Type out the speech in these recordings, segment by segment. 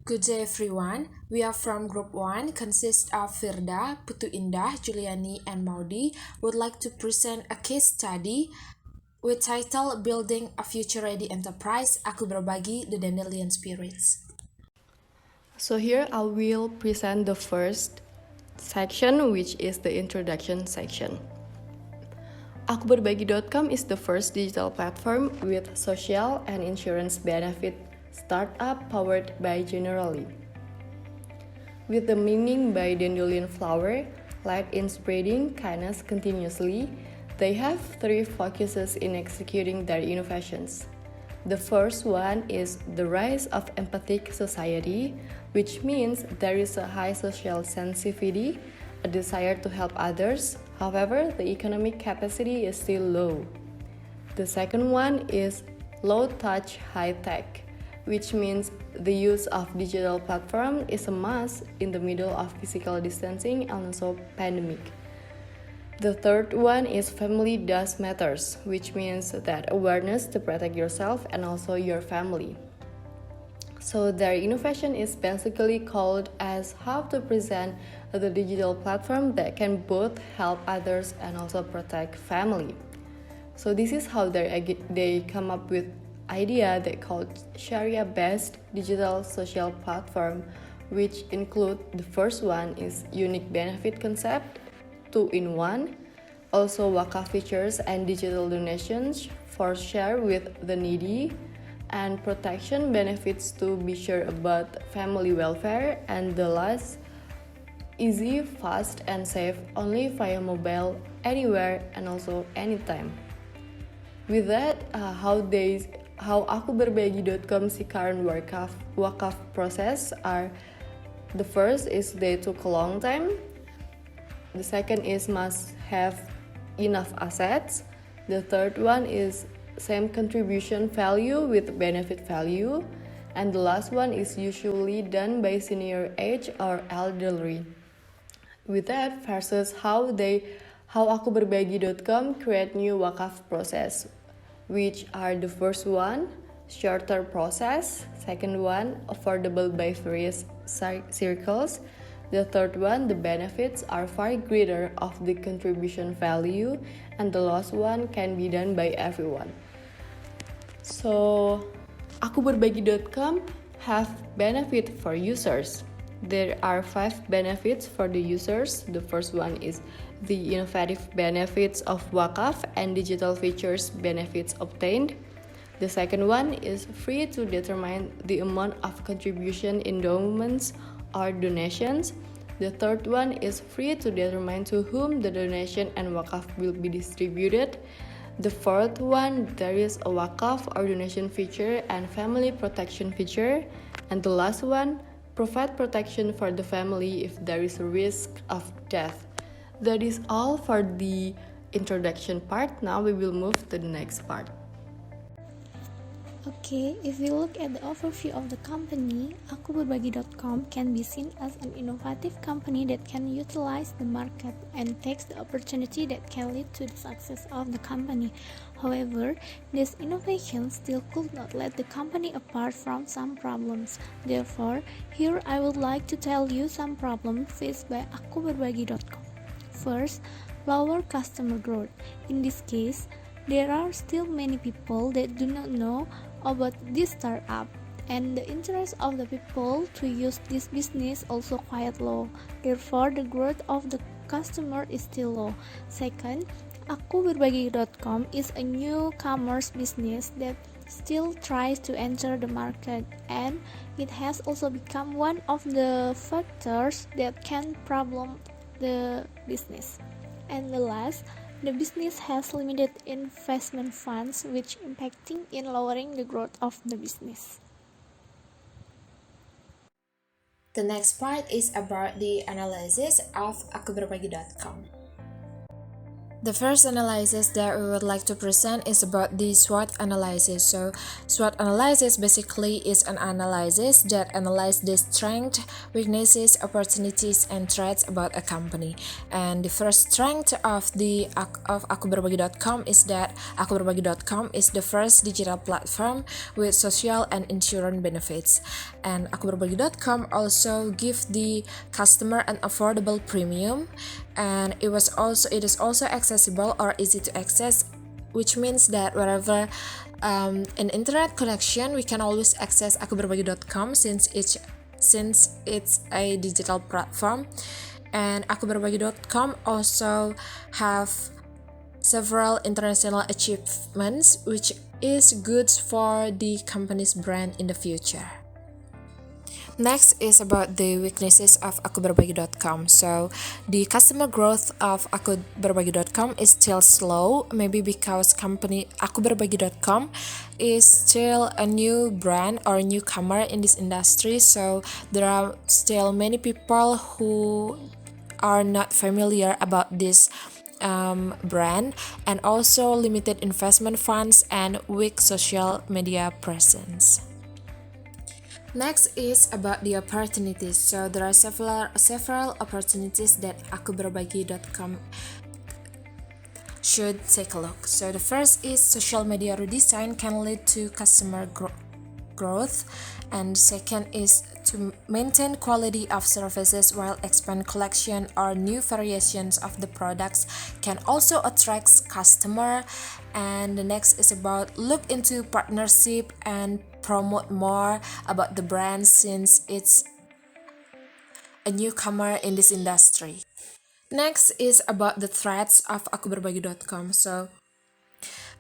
Good day everyone. We are from Group 1, consists of Firda, Putu Indah, Juliani, and Maudi. Would like to present a case study with title Building a Future-Ready Enterprise, Aku Berbagi the Dandelion Spirits. So here I will present the first section, which is the introduction section. Akuberbagi.com is the first digital platform with social and insurance benefit startup powered by Generali. With the meaning by dandelion flower, light in spreading kindness continuously, they have three focuses in executing their innovations. The first one is the rise of empathic society, which means there is a high social sensitivity, a desire to help others. However, the economic capacity is still low. The second one is low touch, high tech, which means the use of digital platform is a must in the middle of physical distancing and also pandemic. The third one is family does matters, which means that awareness to protect yourself and also your family. So their innovation is basically called as how to present the digital platform that can both help others and also protect family. So this is how they come up with idea they called Sharia-based digital social platform, which include the first one is unique benefit concept, 2-in-1, also wakaf features and digital donations for share with the needy, and protection benefits to be sure about family welfare, and the last easy, fast, and safe only via mobile anywhere and also anytime. With that, how Akuberbagi.com see current wakaf process are: the first is they took a long time, the second is must have enough assets, the third one is same contribution value with benefit value, and the last one is usually done by senior age or elderly. With that versus how Akuberbagi.com create new wakaf process, which are the first one, shorter process, second one, affordable by various circles, the third one, the benefits are far greater of the contribution value, and the last one can be done by everyone. So, Akuberbagi.com have benefit for users. There are 5 benefits for the users. The first one is the innovative benefits of wakaf and digital features benefits obtained. The second one is free to determine the amount of contribution, endowments, or donations. The third one is free to determine to whom the donation and wakaf will be distributed. The fourth one, there is a wakaf or donation feature and family protection feature. And the last one, provide protection for the family if there is a risk of death. That is all for the introduction part. Now we will move to the next part. Okay, if we look at the overview of the company, Akuberbagi.com can be seen as an innovative company that can utilize the market and takes the opportunity that can lead to the success of the company. However, this innovation still could not let the company apart from some problems. Therefore, here I would like to tell you some problems faced by Akuberbagi.com. First, lower customer growth. In this case, there are still many people that do not know about this startup, and the interest of the people to use this business also quite low. Therefore, the growth of the customer is still low. Second, Akuberbagi.com is a new commerce business that still tries to enter the market, and it has also become one of the factors that can problem the business. And the last, the business has limited investment funds, which impacting in lowering the growth of the business. The next part is about the analysis of Akuberbagi.com. The first analysis that we would like to present is about the SWOT analysis. So, SWOT analysis basically is an analysis that analyzes the strengths, weaknesses, opportunities, and threats about a company. And the first strength of akuberbagi.com is that akuberbagi.com is the first digital platform with social and insurance benefits. And akuberbagi.com also gives the customer an affordable premium, and it is also accessible or easy to access, which means that wherever an internet connection, we can always access akuberbagi.com since it's a digital platform. And akuberbagi.com also have several international achievements, which is good for the company's brand in the future. Next is about the weaknesses of akuberbagi.com. So, the customer growth of akuberbagi.com is still slow, maybe because company akuberbagi.com is still a new brand or newcomer in this industry. So, there are still many people who are not familiar about this brand, and also limited investment funds and weak social media presence. Next is about the opportunities. So there are several opportunities that akuberbagi.com should take a look. So the first is social media redesign can lead to customer growth, and second is to maintain quality of services while expand collection or new variations of the products can also attract customer. And the next is about look into partnership and promote more about the brand since it's a newcomer in this industry. Next is about the threats of akuberbagi.com. So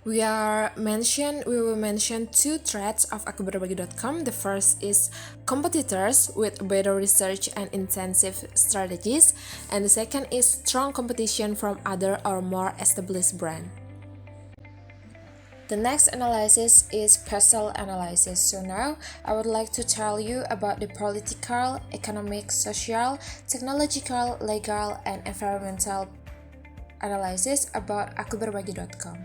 we will mention two threats of akuberbagi.com. The first is competitors with better research and intensive strategies, and the second is strong competition from other or more established brands. The next analysis is spatial analysis. So now I would like to tell you about the political, economic, social, technological, legal, and environmental analysis about akuberbagi.com.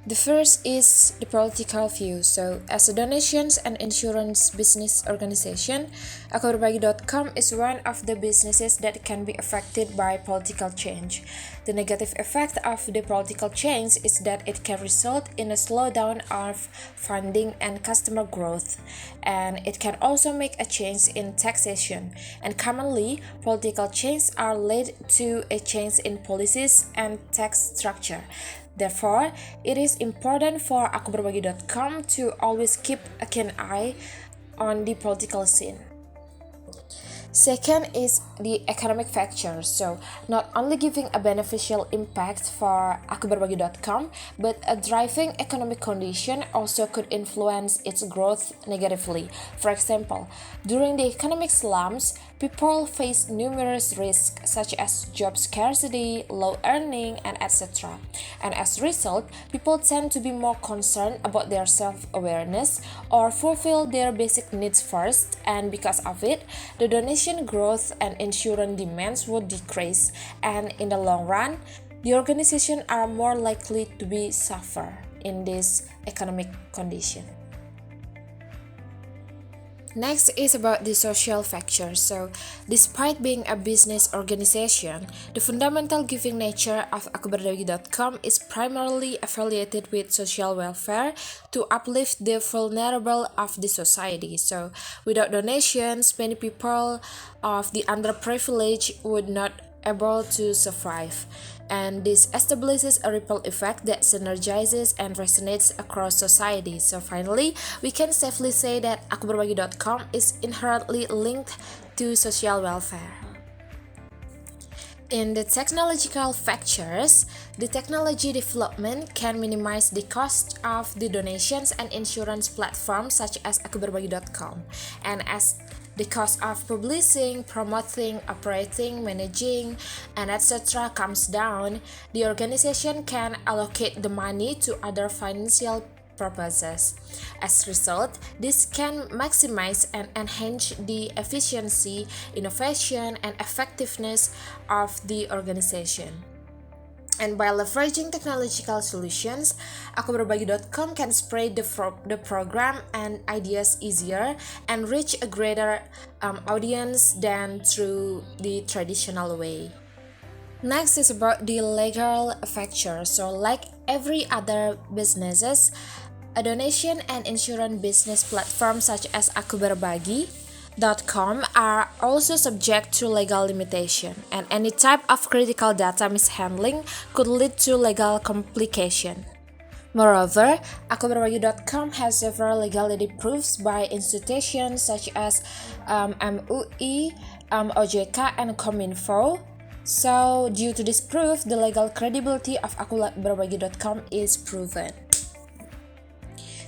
The first is the political view. So, as a donations and insurance business organization, akuberbagi.com is one of the businesses that can be affected by political change. The negative effect of the political change is that it can result in a slowdown of funding and customer growth, and it can also make a change in taxation. And commonly, political changes are led to a change in policies and tax structure. Therefore, it is important for akuberbagi.com to always keep a keen eye on the political scene. Second is the economic factors. So, not only giving a beneficial impact for akuberbagi.com, but a driving economic condition also could influence its growth negatively. For example, during the economic slumps, people face numerous risks such as job scarcity, low earning, and etc. And as a result, people tend to be more concerned about their self-awareness or fulfill their basic needs first, and because of it, the donation growth and insurance demands would decrease, and in the long run, the organization are more likely to be suffer in this economic condition. Next is about the social factors. So, despite being a business organization, the fundamental giving nature of akuberbagi.com is primarily affiliated with social welfare to uplift the vulnerable of the society. So, without donations, many people of the underprivileged would not able to survive, and this establishes a ripple effect that synergizes and resonates across society. So finally, we can safely say that akuberbagi.com is inherently linked to social welfare. In the technological factors, the technology development can minimize the cost of the donations and insurance platforms such as akuberbagi.com, and as the cost of publishing, promoting, operating, managing, and etc. comes down, the organization can allocate the money to other financial purposes. As a result, this can maximize and enhance the efficiency, innovation, and effectiveness of the organization. And by leveraging technological solutions, akuberbagi.com can spread the program and ideas easier and reach a greater audience than through the traditional way. Next is about the legal factor. So like every other businesses, a donation and insurance business platform such as akuberbagi.com are also subject to legal limitation, and any type of critical data mishandling could lead to legal complication. Moreover, akuberbagi.com has several legality proofs by institutions such as MUI, OJK, and Kominfo. So, due to this proof, the legal credibility of akuberbagi.com is proven.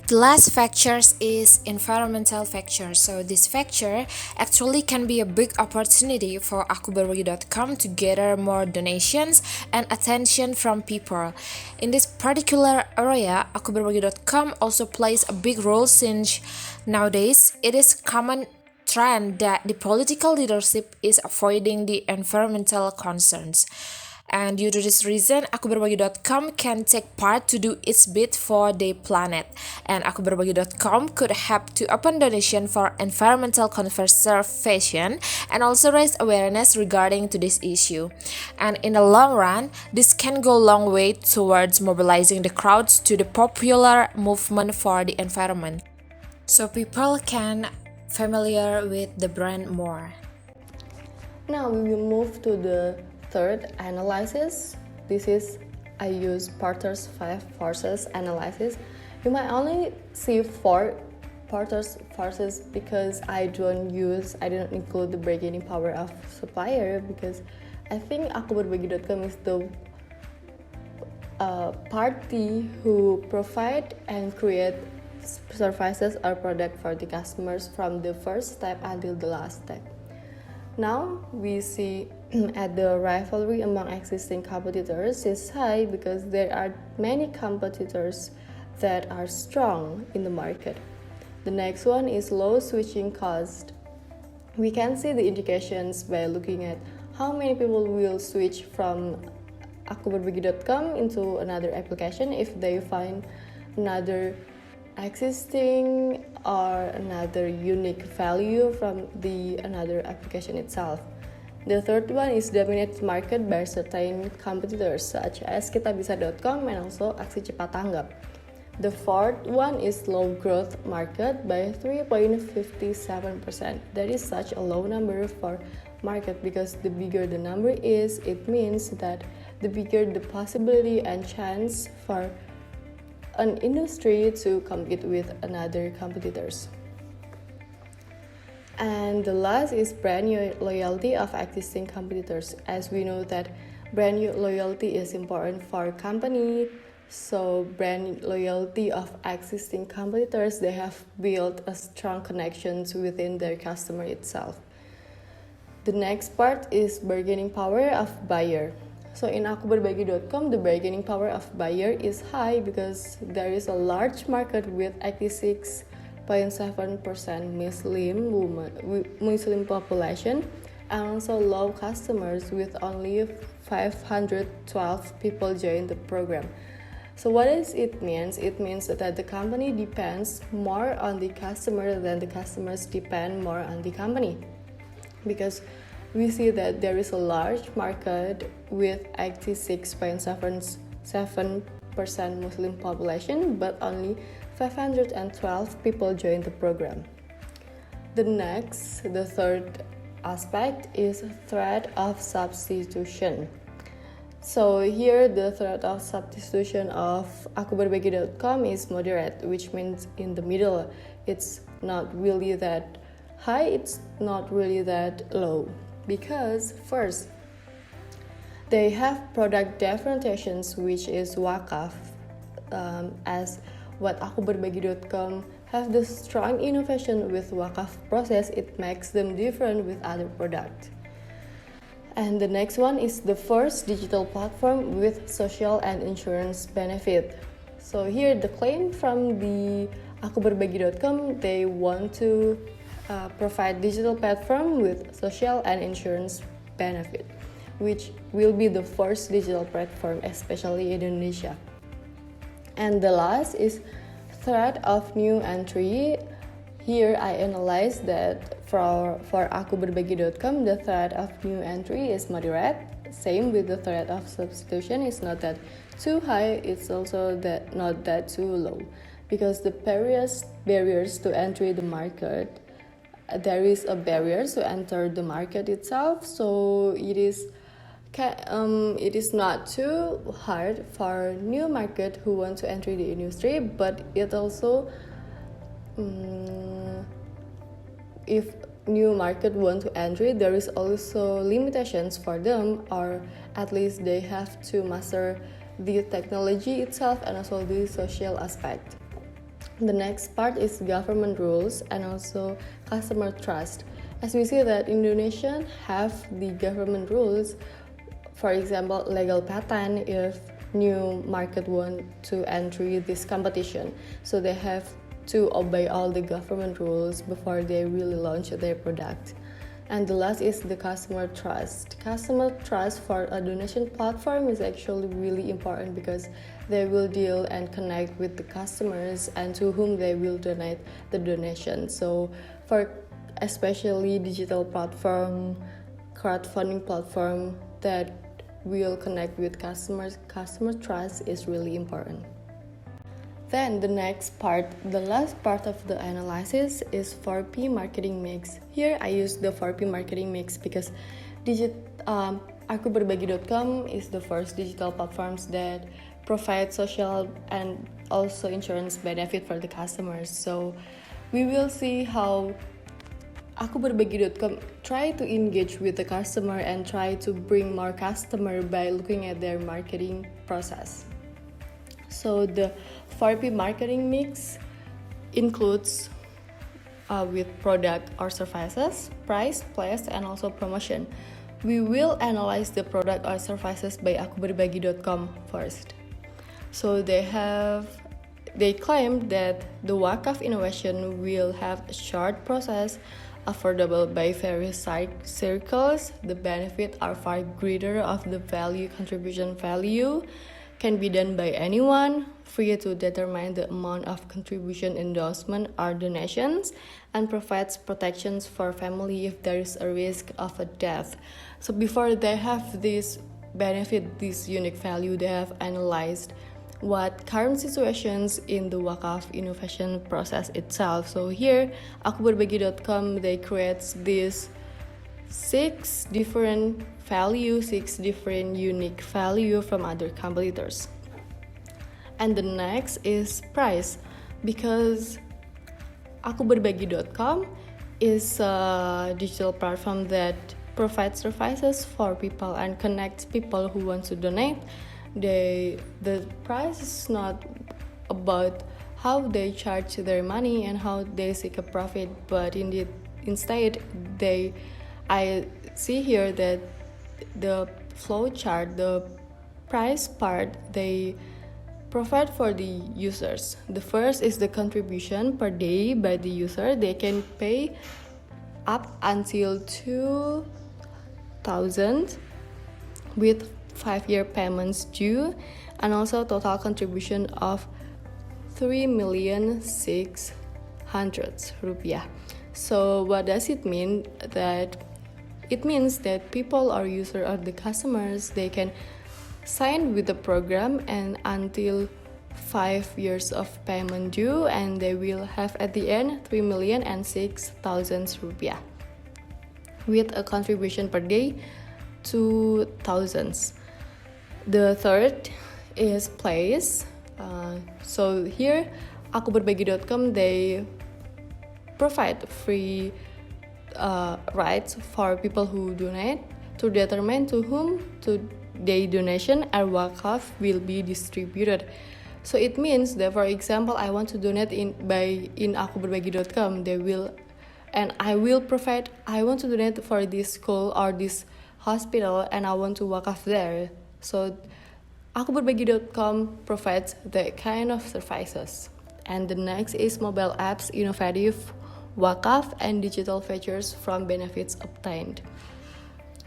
The last factor is environmental factor. So this factor actually can be a big opportunity for akuberbagi.com to gather more donations and attention from people. In this particular area, akuberbagi.com also plays a big role since nowadays it is common trend that the political leadership is avoiding the environmental concerns. And due to this reason, akuberbagi.com can take part to do its bit for the planet. And akuberbagi.com could help to open donation for environmental conservation and also raise awareness regarding to this issue. And in the long run, this can go a long way towards mobilizing the crowds to the popular movement for the environment, so people can familiar with the brand more. Now we will move to the third analysis. This is I use Porter's 5 forces analysis. You might only see 4 Porter's forces because I don't include the bargaining power of supplier, because I think akuberbagi.com is the party who provide and create services or product for the customers from the first step until the last step. Now we see at the rivalry among existing competitors is high because there are many competitors that are strong in the market. The next one is low switching cost. We can see the indications by looking at how many people will switch from akuberbagi.com into another application if they find another existing or another unique value from the another application itself. The third one is dominated market by certain competitors such as kitabisa.com and also Aksi Cepat Tanggap. The fourth one is low growth market by 3.57%. That is such a low number for market because the bigger the number is, it means that the bigger the possibility and chance for an industry to compete with another competitors. And the last is brand loyalty of existing competitors. As we know that brand loyalty is important for a company, so brand loyalty of existing competitors, they have built a strong connections within their customer itself. The next part is bargaining power of buyer. So in akuberbagi.com, the bargaining power of buyer is high because there is a large market with 86.7% Muslim population and also low customers with only 512 people join the program. So what does it mean? It means that the company depends more on the customer than the customers depend more on the company, because we see that there is a large market with 86.7% Muslim population, but only 512 people join the program. The third aspect is threat of substitution. So here the threat of substitution of akuberbagi.com is moderate, which means in the middle. It's not really that high, it's not really that low. Because first, they have product differentiations, which is wakaf, as what akuberbagi.com have the strong innovation with wakaf process, it makes them different with other products. And the next one is the first digital platform with social and insurance benefit. So here the claim from the akuberbagi.com, they want to provide digital platform with social and insurance benefit. which will be the first digital platform, especially in Indonesia. And the last is threat of new entry. Here I analyze that for akuberbagi.com, the threat of new entry is moderate. Same with the threat of substitution, is not that too high, it's also that not that too low. Because the barriers to entry the market, there is a barrier to enter the market itself, so it is not too hard for new market who want to enter the industry, but it also if new market want to enter, there is also limitations for them, or at least they have to master the technology itself and also the social aspect. The next part is government rules and also customer trust. As we see that Indonesians have the government rules, for example, legal patent if new market want to enter this competition. So they have to obey all the government rules before they really launch their product. And the last is the customer trust. Customer trust for a donation platform is actually really important because they will deal and connect with the customers and to whom they will donate the donation. So for especially digital platform, crowdfunding platform that will connect with customers, customer trust is really important. Then the next part, the last part of the analysis is 4P marketing mix. Here I use the 4P marketing mix because akuberbagi.com is the first digital platforms that provide social and also insurance benefit for the customers. So we will see how akuberbagi.com try to engage with the customer and try to bring more customer by looking at their marketing process. So the 4P marketing mix includes with product or services, price, place, and also promotion. We will analyze the product or services by akuberbagi.com first. So they claim that the wakaf innovation will have a short process, affordable by various circles. The benefits are far greater of the contribution value, can be done by anyone, free to determine the amount of contribution, endorsement, or donations, and provides protections for family if there is a risk of a death. So before they have this benefit, this unique value, they have analyzed what current situations in the wakaf innovation process itself. So here, akuberbagi.com, they create this 6 different unique value from other competitors. And the next is price, because akuberbagi.com is a digital platform that provides services for people and connects people who want to donate. The price is not about how they charge their money and how they seek a profit, but instead I see here that the flow chart, the price part, they provide for the users. The first is the contribution per day by the user. They can pay up until 2,000 with 5-year payments due, and also total contribution of 3,600,000 rupiah. So what does it mean? That it means that people or user or the customers, they can sign with the program and until 5 years of payment due, and they will have at the end 3,600,000 rupiah with a contribution per day 2,000. The third is place. So here akuberbagi.com, they provide free rights for people who donate to determine to whom their donation or wakaf will be distributed. So it means that, for example, I want to donate in akuberbagi.com, I want to donate for this school or this hospital and I want to wakaf there. So akuberbagi.com provides that kind of services. And the next is mobile apps, innovative wakaf and digital features from benefits obtained.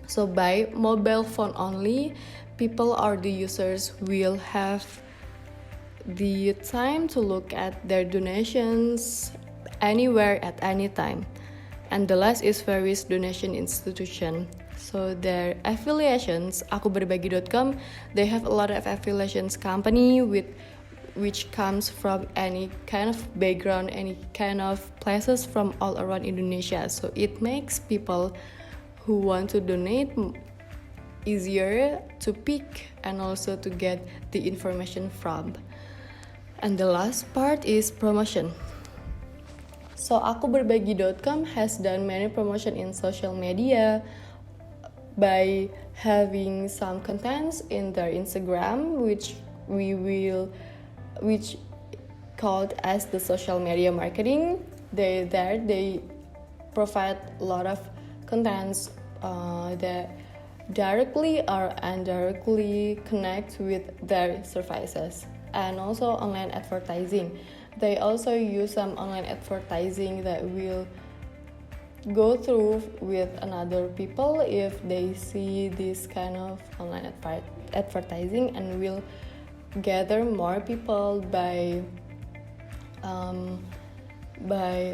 So by mobile phone only, people or the users will have the time to look at their donations anywhere at any time. And the last is various donation institution. So their affiliations, akuberbagi.com, they have a lot of affiliations company which comes from any kind of background, any kind of places from all around Indonesia. So it makes people who want to donate easier to pick and also to get the information from. And the last part is promotion. So akuberbagi.com has done many promotion in social media by having some contents in their Instagram which called as the social media marketing. They provide a lot of contents that directly or indirectly connect with their services, and also online advertising. They also use some online advertising that will go through with another people if they see this kind of online advertising, and will gather more people by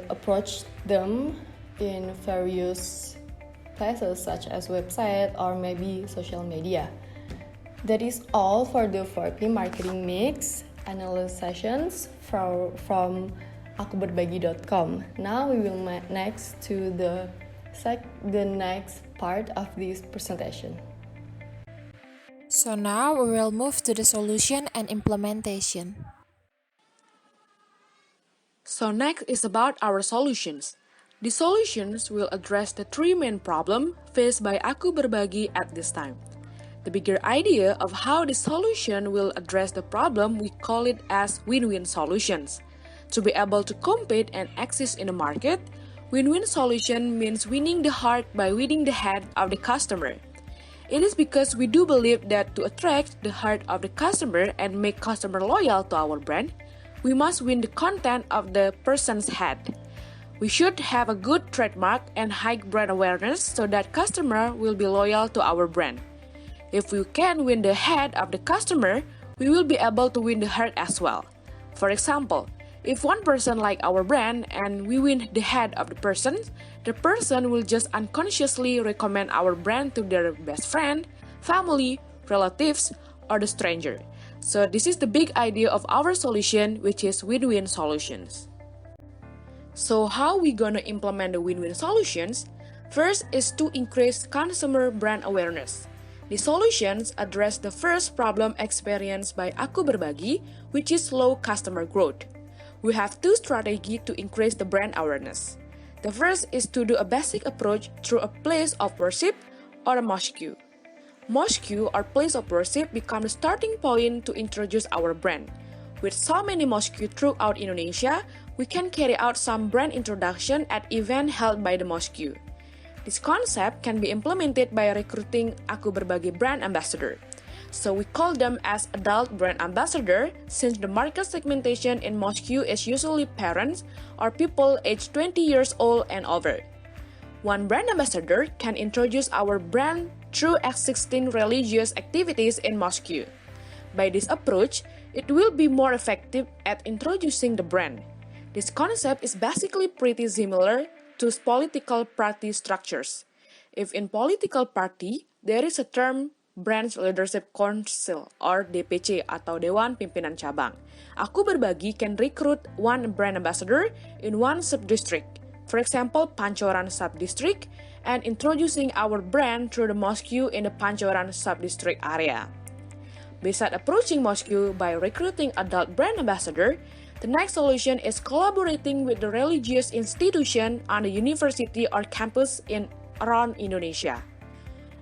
approach them in various places such as website or maybe social media. That is all for the 4P marketing mix analysis sessions from akuberbagi.com. Now we will next to the next part of this presentation. So now we will move to the solution and implementation. So next is about our solutions. The solutions will address the three main problems faced by Aku Berbagi at this time. The bigger idea of how the solution will address the problem, we call it as win-win solutions. To be able to compete and exist in the market, win-win solution means winning the heart by winning the head of the customer. It is because we do believe that to attract the heart of the customer and make customer loyal to our brand, we must win the content of the person's head. We should have a good trademark and high brand awareness so that customer will be loyal to our brand. If we can win the head of the customer, we will be able to win the heart as well. For example, if one person like our brand and we win the head of the person will just unconsciously recommend our brand to their best friend, family, relatives, or the stranger. So this is the big idea of our solution, which is win-win solutions. So how we gonna implement the win-win solutions? First is to increase consumer brand awareness. The solutions address the first problem experienced by Aku Berbagi, which is low customer growth. We have two strategies to increase the brand awareness. The first is to do a basic approach through a place of worship or a mosque. Mosque or place of worship become the starting point to introduce our brand. With so many mosques throughout Indonesia, we can carry out some brand introduction at events held by the mosque. This concept can be implemented by recruiting Aku Berbagi brand ambassador. So we call them as adult brand ambassador since the market segmentation in mosque is usually parents or people aged 20 years old and over. One brand ambassador can introduce our brand through existing religious activities in mosque. By this approach, it will be more effective at introducing the brand. This concept is basically pretty similar to political party structures. If in political party, there is a term Branch Leadership Council or DPC atau Dewan Pimpinan Cabang. Aku Berbagi can recruit one brand ambassador in one sub-district, for example, Pancoran sub-district, and introducing our brand through the mosque in the Pancoran sub-district area. Besides approaching mosque by recruiting adult brand ambassador, the next solution is collaborating with the religious institution on the university or campus around Indonesia.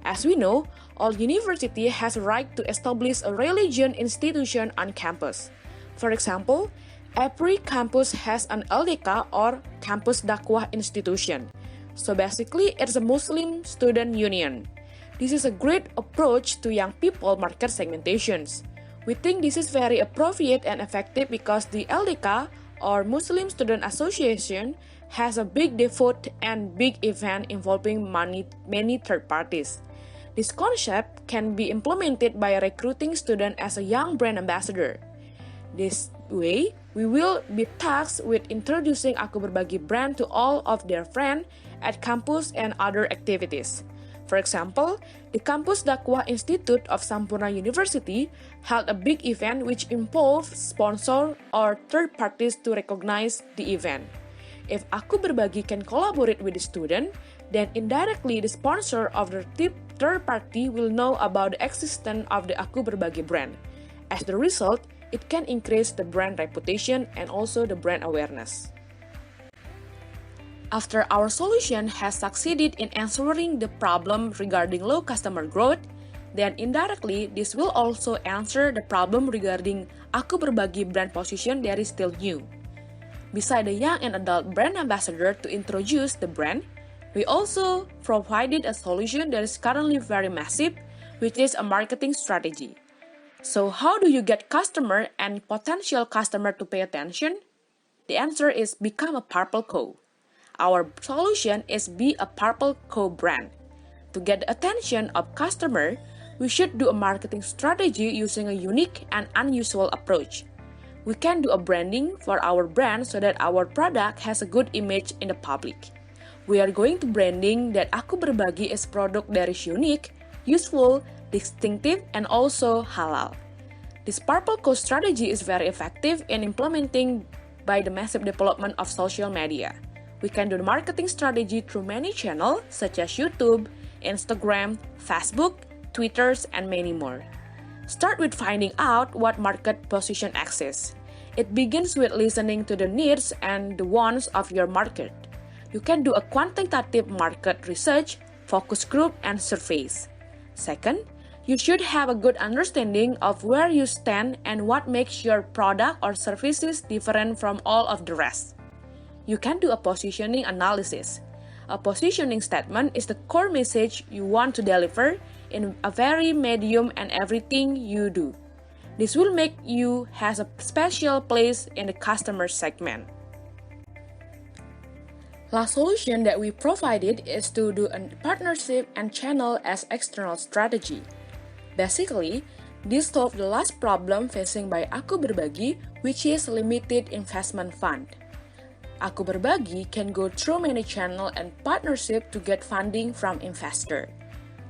As we know, all university has a right to establish a religion institution on campus. For example, every campus has an LDK or campus dakwah institution. So basically, it's a Muslim student union. This is a great approach to young people market segmentations. We think this is very appropriate and effective because the LDK or Muslim Student Association has a big devote and big event involving many third parties. This concept can be implemented by recruiting students as a young brand ambassador. This way, we will be tasked with introducing Aku Berbagi brand to all of their friends at campus and other activities. For example, the Campus Dakwah Institute of Sampurna University held a big event which involved sponsors or third parties to recognize the event. If Aku Berbagi can collaborate with the student, then indirectly the sponsor of the third party will know about the existence of the Aku Berbagi brand. As the result, it can increase the brand reputation and also the brand awareness. After our solution has succeeded in answering the problem regarding low customer growth, then indirectly this will also answer the problem regarding Aku Berbagi brand position that is still new. Beside the young and adult brand ambassador to introduce the brand, we also provided a solution that is currently very massive, which is a marketing strategy. So how do you get customer and potential customer to pay attention? The answer is become a Purple Co. Our solution is be a Purple Co brand. To get the attention of customer, we should do a marketing strategy using a unique and unusual approach. We can do a branding for our brand so that our product has a good image in the public. We are going to branding that Aku Berbagi is product that is unique, useful, distinctive, and also halal. This Purple Co strategy is very effective in implementing by the massive development of social media. We can do the marketing strategy through many channels such as YouTube, Instagram, Facebook, Twitter, and many more. Start with finding out what market position exists. It begins with listening to the needs and the wants of your market. You can do a quantitative market research, focus group, and surveys. Second, you should have a good understanding of where you stand and what makes your product or services different from all of the rest. You can do a positioning analysis. A positioning statement is the core message you want to deliver in a very medium and everything you do. This will make you has a special place in the customer segment. Last solution that we provided is to do a partnership and channel as external strategy. Basically, this solves the last problem facing by Aku Berbagi, which is limited investment fund. Aku Berbagi can go through many channels and partnership to get funding from investor.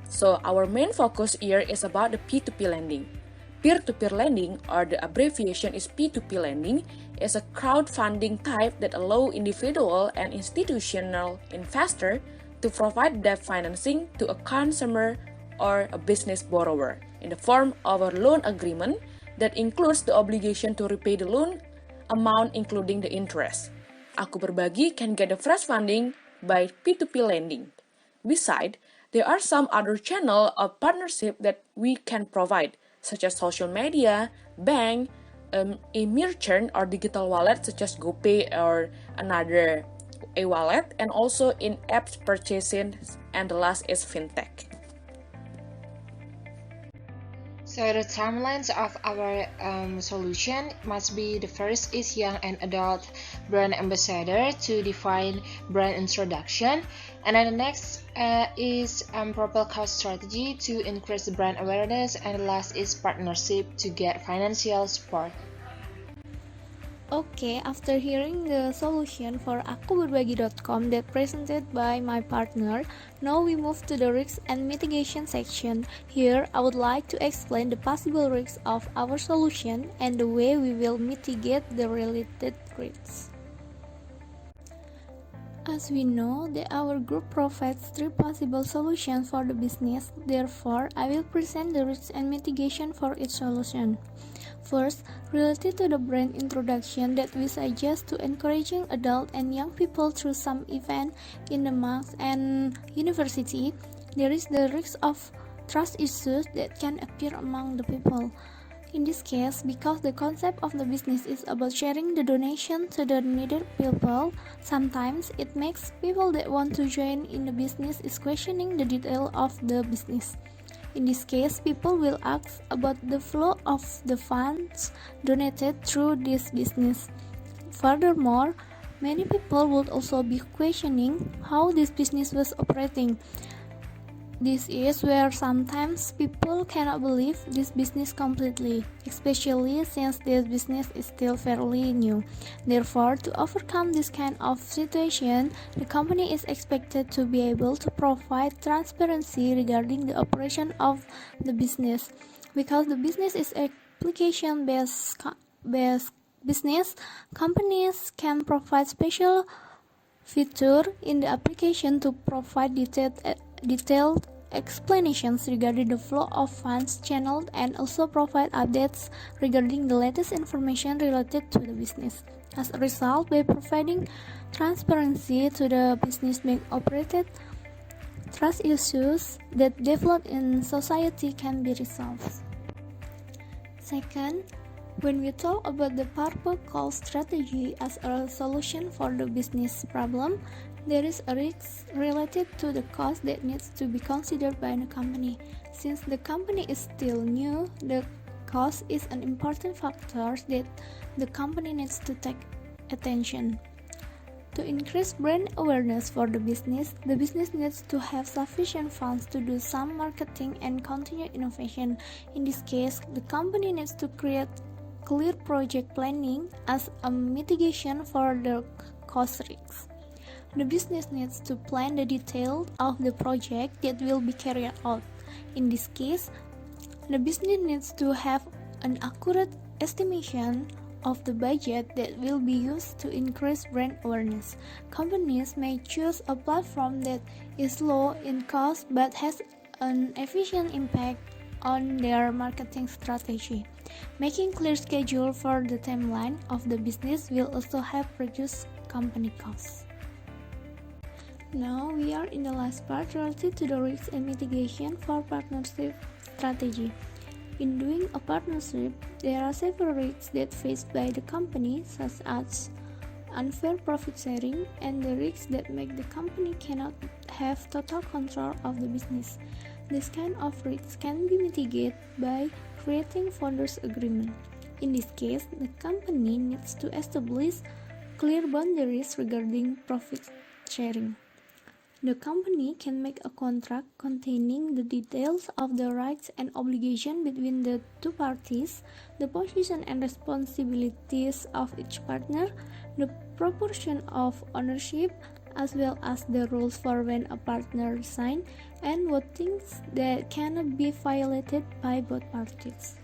So our main focus here is about the P2P lending. Peer-to-peer lending, or the abbreviation is P2P lending, is a crowdfunding type that allow individual and institutional investor to provide debt financing to a consumer or a business borrower in the form of a loan agreement that includes the obligation to repay the loan amount including the interest. Aku Berbagi can get the fresh funding by P2P lending. Besides, there are some other channels of partnership that we can provide, such as social media, bank, a merchant or digital wallet such as GoPay or another e-wallet, and also in-app purchasing, and the last is fintech. So the timelines of our solution must be: the first is young and adult brand ambassador to define brand introduction, and then the next is Purple Co strategy to increase the brand awareness, and the last is partnership to get financial support. Okay, after hearing the solution for akuberbagi.com that presented by my partner, now we move to the risks and mitigation section. Here, I would like to explain the possible risks of our solution and the way we will mitigate the related risks. As we know that our group provides 3 possible solutions for the business, therefore, I will present the risks and mitigation for each solution. First, related to the brand introduction that we suggest to encouraging adult and young people through some event in the mosque and university, there is the risk of trust issues that can appear among the people. In this case, because the concept of the business is about sharing the donation to the needed people, sometimes it makes people that want to join in the business is questioning the detail of the business. In this case, people will ask about the flow of the funds donated through this business. Furthermore, many people would also be questioning how this business was operating. This is where sometimes people cannot believe this business completely, especially since this business is still fairly new. Therefore, to overcome this kind of situation, the company is expected to be able to provide transparency regarding the operation of the business. Because the business is application-based business, companies can provide special feature in the application to provide detailed explanations regarding the flow of funds channeled and also provide updates regarding the latest information related to the business. As a result, by providing transparency to the business being operated, trust issues that develop in society can be resolved. Second, when we talk about the purple cost strategy as a solution for the business problem, there is a risk related to the cost that needs to be considered by the company. Since the company is still new, the cost is an important factor that the company needs to take attention. To increase brand awareness for the business needs to have sufficient funds to do some marketing and continue innovation. In this case, the company needs to create clear project planning as a mitigation for the cost risks. The business needs to plan the details of the project that will be carried out. In this case, the business needs to have an accurate estimation of the budget that will be used to increase brand awareness. Companies may choose a platform that is low in cost but has an efficient impact on their marketing strategy. Making clear schedule for the timeline of the business will also help reduce company costs. Now we are in the last part related to the risk and mitigation for partnership strategy. In doing a partnership, there are several risks that faced by the company, such as unfair profit sharing and the risks that make the company cannot have total control of the business. This kind of risks can be mitigated by creating founders agreement. In this case, the company needs to establish clear boundaries regarding profit sharing. The company can make a contract containing the details of the rights and obligations between the two parties, the position and responsibilities of each partner, the proportion of ownership, as well as the rules for when a partner resigns, and what things that cannot be violated by both parties.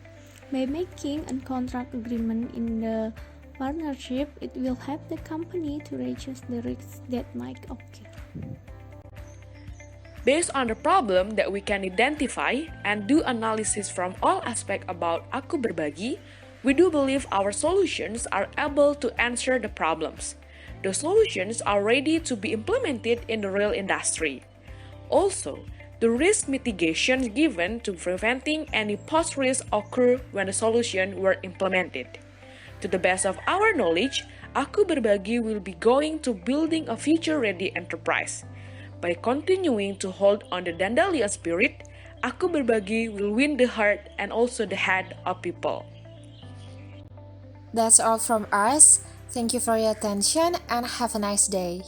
By making a contract agreement in the partnership, it will help the company to reduce the risks that might occur. Based on the problem that we can identify and do analysis from all aspects about Aku Berbagi, we do believe our solutions are able to answer the problems. The solutions are ready to be implemented in the real industry. Also, the risk mitigation given to preventing any post-risk occur when the solution were implemented. To the best of our knowledge, Aku Berbagi will be going to building a future-ready enterprise. By continuing to hold on the Dandelion spirit, Aku Berbagi will win the heart and also the head of people. That's all from us. Thank you for your attention and have a nice day.